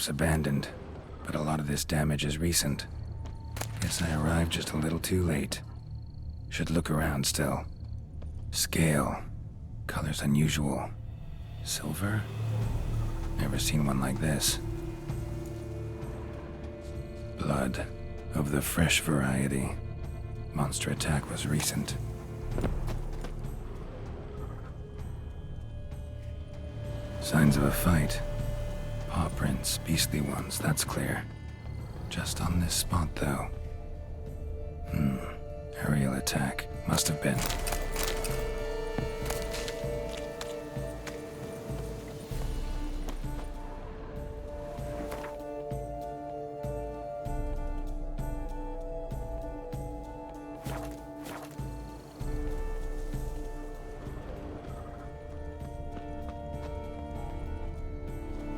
camp's abandoned, but a lot of this damage is recent. Guess I arrived just a little too late. Should look around still. Scale. Colors unusual. Silver? Never seen one like this. Blood. Of the fresh variety. Monster attack was recent. Signs of a fight. Paw prints, beastly ones, that's clear. Just on this spot, though. Aerial attack. Must have been.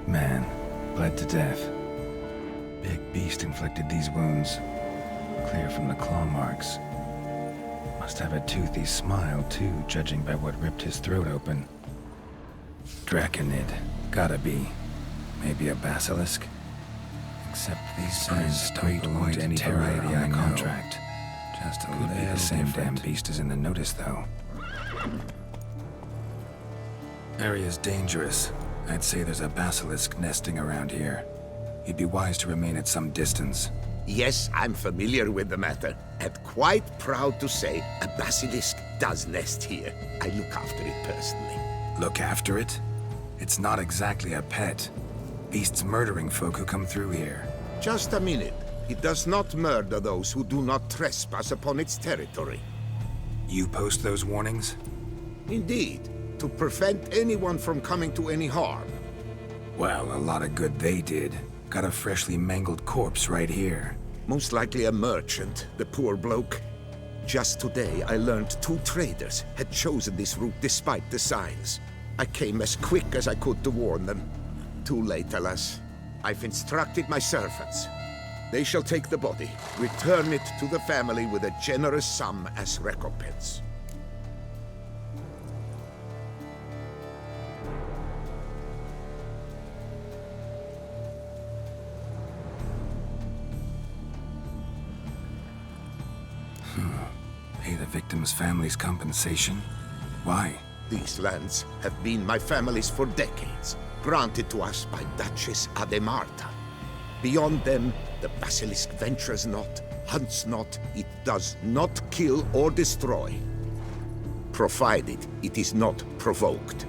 Man, bled to death. Big beast inflicted these wounds. Clear from the claw marks. Must have a toothy smile, too, judging by what ripped his throat open. Draconid. Gotta be. Maybe a basilisk? Except these signs don't belong to any variety on the contract. Just a little bit the same damn beast as in the notice, though. Area's dangerous. I'd say there's a basilisk nesting around here. You'd be wise to remain at some distance. Yes, I'm familiar with the matter, and quite proud to say a basilisk does nest here. I look after it personally. Look after it? It's not exactly a pet. Beasts murdering folk who come through here. Just a minute. It does not murder those who do not trespass upon its territory. You post those warnings? Indeed, to prevent anyone from coming to any harm. Well, a lot of good they did. Got a freshly mangled corpse right here. Most likely a merchant, the poor bloke. Just today, I learned 2 traders had chosen this route despite the signs. I came as quick as I could to warn them. Too late, alas. I've instructed my servants. They shall take the body, return it to the family with a generous sum as recompense. Pay the victim's family's compensation? Why? These lands have been my family's for decades, granted to us by Duchess Ademarta. Beyond them, the basilisk ventures not, hunts not, it does not kill or destroy. Provided it is not provoked.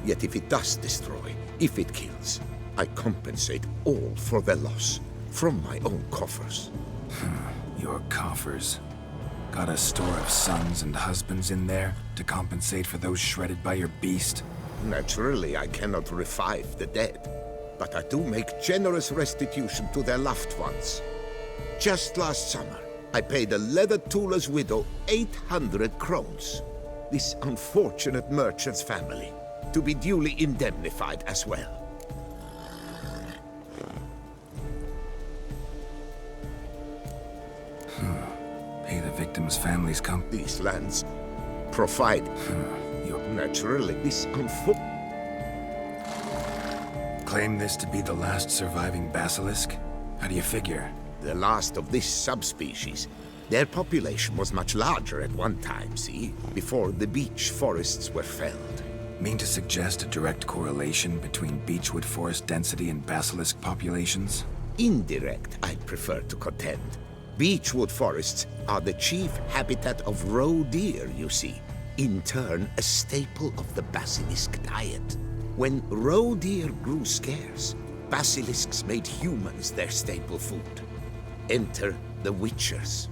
Yet if it does destroy, if it kills, I compensate all for the loss, from my own coffers. Your coffers. Got a store of sons and husbands in there to compensate for those shredded by your beast? Naturally, I cannot revive the dead, but I do make generous restitution to their loved ones. Just last summer, I paid a leather tooler's widow 800 crowns. This unfortunate merchant's family, to be duly indemnified as well. Pay the victim's family's These lands provide. Naturally, this Claim this to be the last surviving basilisk? How do you figure? The last of this subspecies. Their population was much larger at one time, see? Before the beech forests were felled. Mean to suggest a direct correlation between beechwood forest density and basilisk populations? Indirect, I'd prefer to contend. Beechwood forests are the chief habitat of roe deer, you see. In turn, a staple of the basilisk diet. When roe deer grew scarce, basilisks made humans their staple food. Enter the witchers.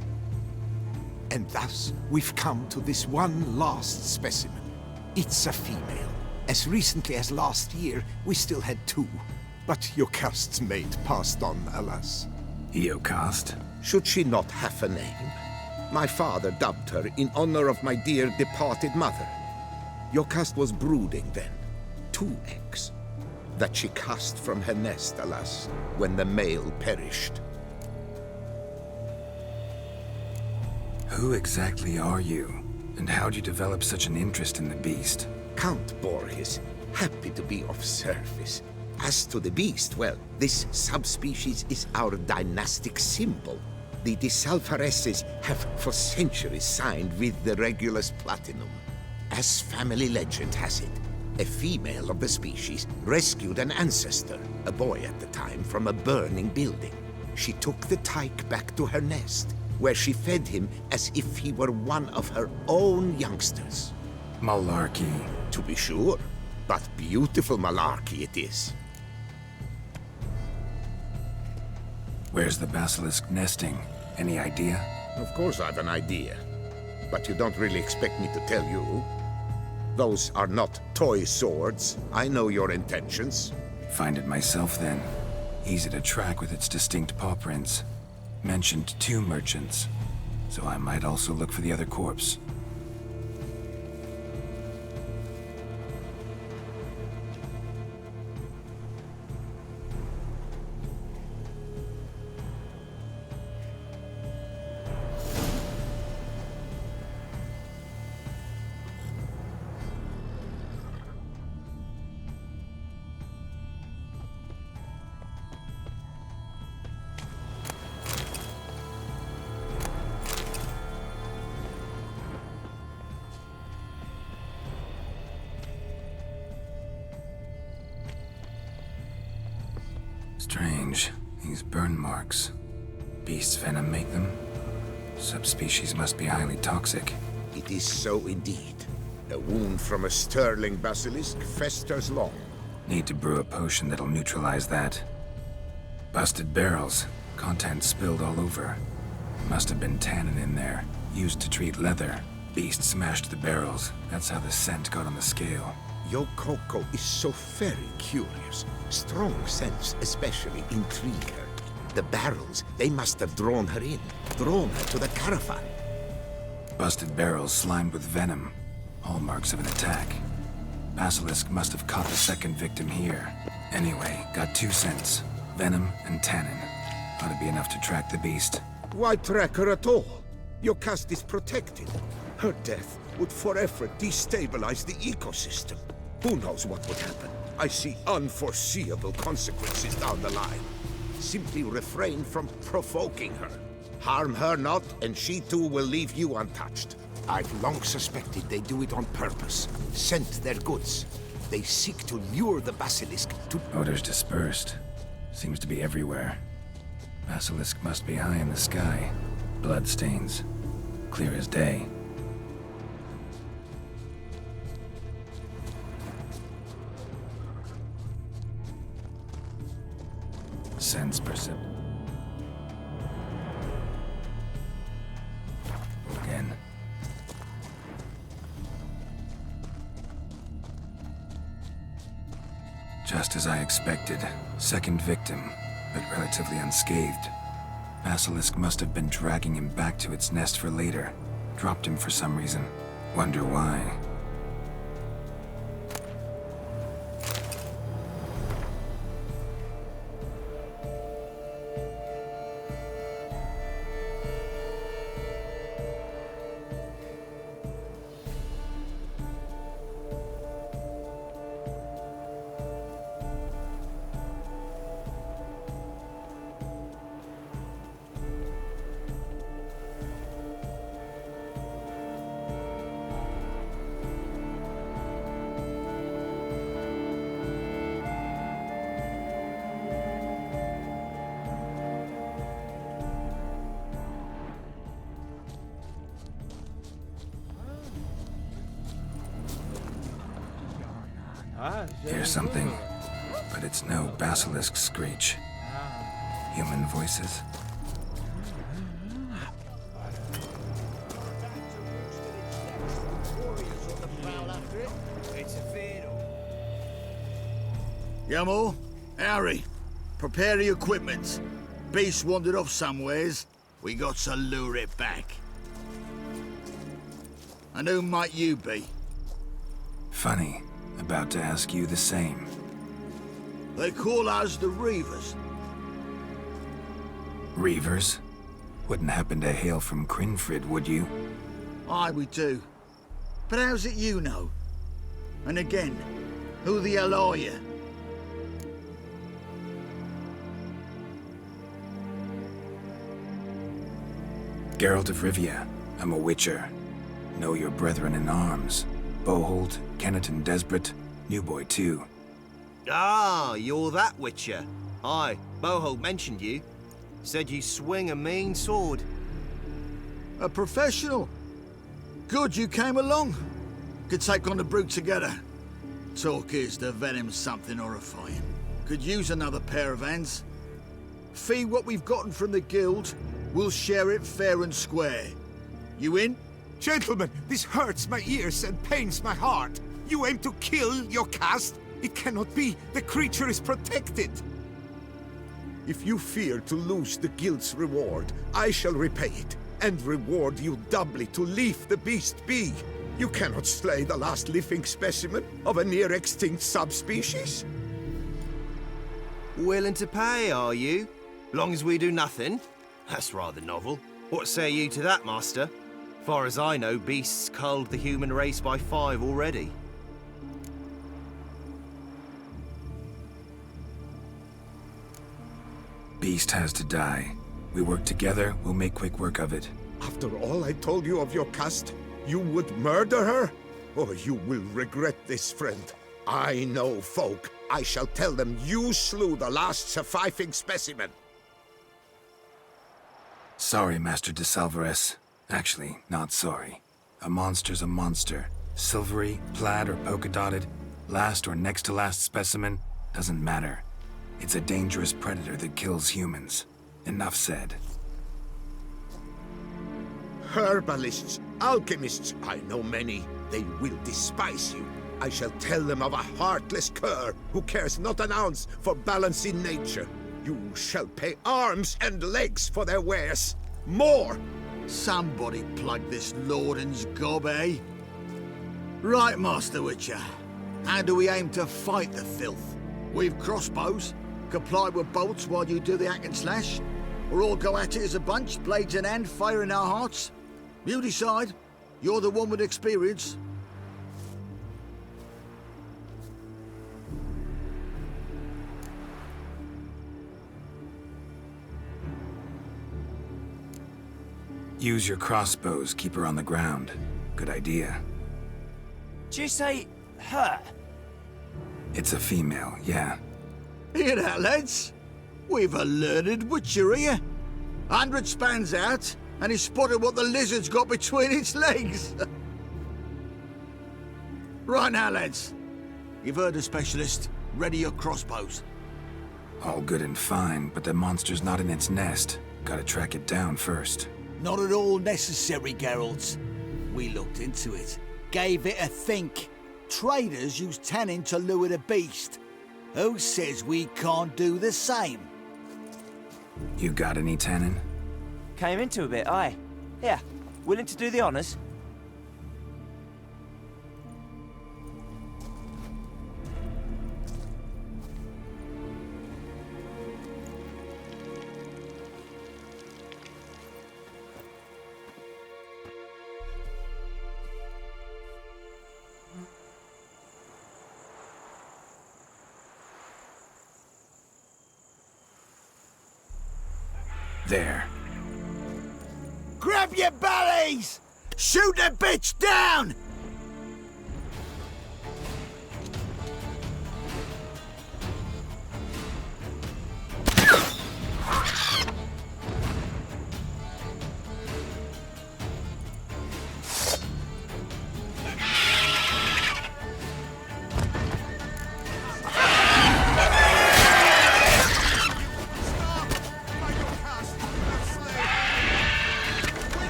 And thus, we've come to this one last specimen. It's a female. As recently as last year, we still had 2. But Jocast's mate passed on, alas. Jocast? Should she not have a name? My father dubbed her in honor of my dear departed mother. Jocast was brooding then. 2 eggs. That she cast from her nest, alas, when the male perished. Who exactly are you? And how'd you develop such an interest in the beast? Count Borges, happy to be of service. As to the beast, well, this subspecies is our dynastic symbol. The Disalfareses have for centuries signed with the Regulus Platinum. As family legend has it, a female of the species rescued an ancestor, a boy at the time, from a burning building. She took the tyke back to her nest, where she fed him as if he were one of her own youngsters. Malarkey. To be sure, but beautiful malarkey it is. Where's the basilisk nesting? Any idea? Of course I've an idea, but you don't really expect me to tell you. Those are not toy swords. I know your intentions. Find it myself then. Easy to track with its distinct paw prints. Mentioned 2 merchants, so I might also look for the other corpse. Strange. These burn marks. Beast's venom make them? Subspecies must be highly toxic. It is so indeed. A wound from a sterling basilisk festers long. Need to brew a potion that'll neutralize that. Busted barrels. Contents spilled all over. Must have been tannin in there. Used to treat leather. Beast smashed the barrels. That's how the scent got on the scale. Yokoko is so very curious. Strong sense especially intrigue her. The barrels, they must have drawn her in. Drawn her to the caravan. Busted barrels slimed with venom. Hallmarks of an attack. Basilisk must have caught the second victim here. Anyway, got 2 scents. Venom and tannin. Ought to be enough to track the beast. Why track her at all? Your caste is protected. Her death would forever destabilize the ecosystem. Who knows what would happen? I see unforeseeable consequences down the line. Simply refrain from provoking her. Harm her not, and she too will leave you untouched. I've long suspected they do it on purpose. Scent their goods. They seek to lure the basilisk to... Odors dispersed. Seems to be everywhere. Basilisk must be high in the sky. Bloodstains. Clear as day. Sense percep... Again. Just as I expected. Second victim, but relatively unscathed. Basilisk must have been dragging him back to its nest for later. Dropped him for some reason. Wonder why. Hear something, but it's no basilisk screech. Human voices? Yamo, Harry, prepare the equipment. Beast wandered off somewheres. We got to lure it back. And who might you be? Funny. About to ask you the same. They call us the Reavers. Reavers? Wouldn't happen to hail from Crinfrid, would you? Aye, we do. But how's it you know? And again, who the hell are you? Geralt of Rivia. I'm a witcher. Know your brethren in arms. Boholt, Kenneton Desbret, New Boy too. Ah, you're that witcher. Aye, Boholt mentioned you. Said you swing a mean sword. A professional. Good you came along. Could take on the brute together. Talk is the venom's something horrifying. Could use another pair of hands. Fee what we've gotten from the guild, we'll share it fair and square. You in? Gentlemen, this hurts my ears and pains my heart. You aim to kill your caste? It cannot be. The creature is protected. If you fear to lose the guild's reward, I shall repay it, and reward you doubly to leave the beast be. You cannot slay the last living specimen of a near-extinct subspecies. Willing to pay, are you? Long as we do nothing? That's rather novel. What say you to that, master? Far as I know, beasts culled the human race by 5 already. Beast has to die. We work together, we'll make quick work of it. After all I told you of your caste, you would murder her? Oh, you will regret this, friend. I know folk. I shall tell them you slew the last surviving specimen. Sorry, Master de Salvarez. Actually, not sorry. A monster's a monster. Silvery, plaid, or polka-dotted, last or next to last specimen, doesn't matter. It's a dangerous predator that kills humans. Enough said. Herbalists, alchemists, I know many. They will despise you. I shall tell them of a heartless cur who cares not an ounce for balance in nature. You shall pay arms and legs for their wares. More! Somebody plug this Lorden's gob, eh? Right, Master Witcher. How do we aim to fight the filth? We've crossbows. Comply with bolts while you do the hack and slash? Or all go at it as a bunch, blades in hand, fire in our hearts? You decide. You're the one with experience. Use your crossbows, keep her on the ground. Good idea. Did you say her? It's a female, yeah. Hear that, lads? We've a learned witcher here. 100 spans out, and he's spotted what the lizard's got between its legs. Right now, lads. You've heard the specialist. Ready your crossbows. All good and fine, but the monster's not in its nest. Gotta track it down first. Not at all necessary, Geralt. We looked into it. Gave it a think. Traders use tannin to lure the beast. Who says we can't do the same? You got any tannin? Came into a bit, aye. Yeah, willing to do the honours? There. Grab your bellies! Shoot the bitch down!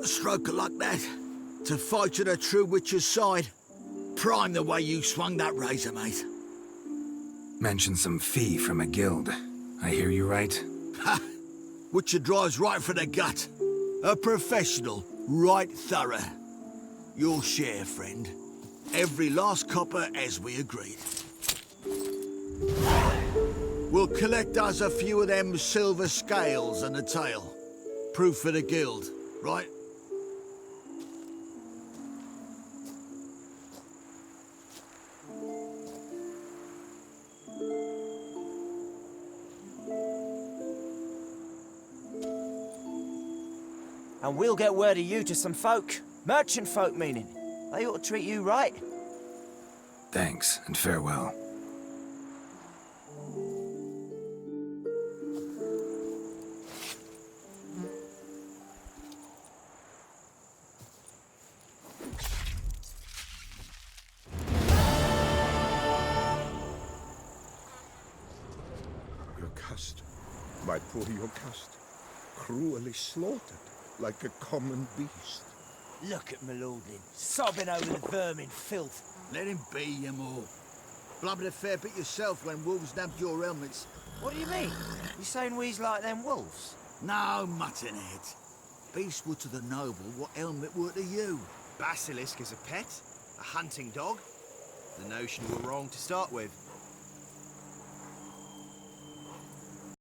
A stroke of luck, that. To fight at a true witcher's side. prime the way you swung that razor, mate. Mentioned some fee from a guild. I hear you right? Ha! Witcher drives right for the gut. A professional, right thorough. Your share, friend. Every last copper as we agreed. We'll collect us a few of them silver scales and a tail. Proof for the guild, right? And we'll get word of you to some folk. Merchant folk, meaning. They ought to treat you right. Thanks, and farewell. Your cast, my poor Yocast, cruelly slaughtered like a common beast. Look at Malordin, sobbing over the vermin filth. Let him be, you more. Blubbered a fair bit yourself when wolves nabbed your helmets. What do you mean? You saying we's like them wolves? No, muttonhead. Beast were to the noble what helmet were to you. Basilisk as a pet? A hunting dog? The notion were wrong to start with.